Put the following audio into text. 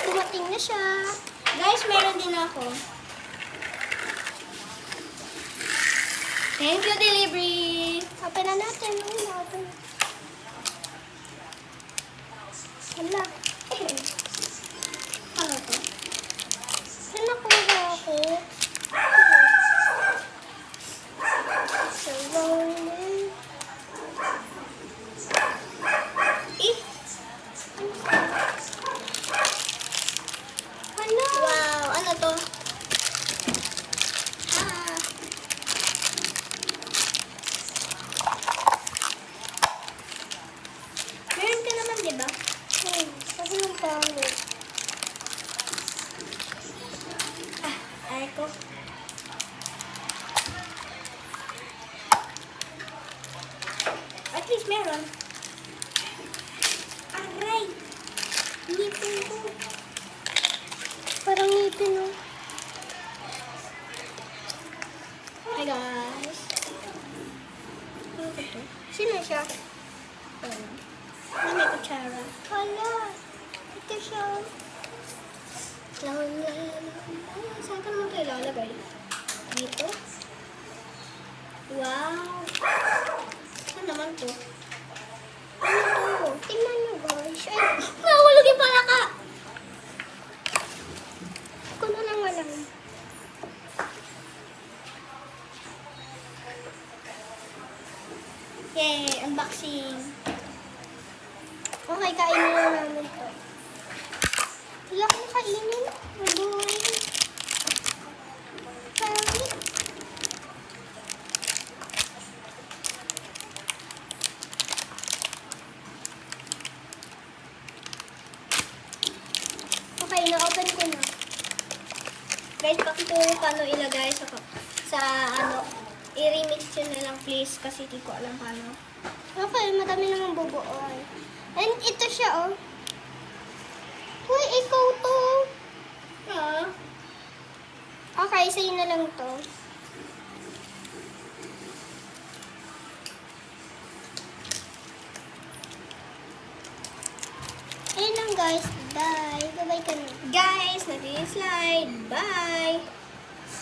Dumating na siya. Guys, meron din ako. Thank you, delivery. Open na natin. Open. Hala. Ano to? Saan nakuha ako? So lonely. Ano? Wow, ano to? Meron ka naman, di ba? Kasi yung pangit. Ay ko. At least meron. Aray! Ngipin ko. Parang ngipin, no? Hi, guys. Ano ito? Sino siya? Ano may kutsara? Hala! Ito siya. Saan ka naman ito ilalagay? Dito? Wow! Saan naman to? Ano to? Tingnan nyo, guys. Ay, nahulog yung palaka! Ako na lang walang. Yay! Unboxing! Okay, kainin na namin to. Wala akong kainin. Mabuhay. Pangit. Okay, na-open ko na. Guys, pakituro paano ilagay sa ano, i-remix yun na lang please kasi di ko alam paano. Okay, madami namang bubuoy. And ito siya, oh. Uy, ikaw to. Okay, sa'yo na lang to. Ayun lang, guys. Bye. Bye-bye ka na. Guys, nag-slide. Bye.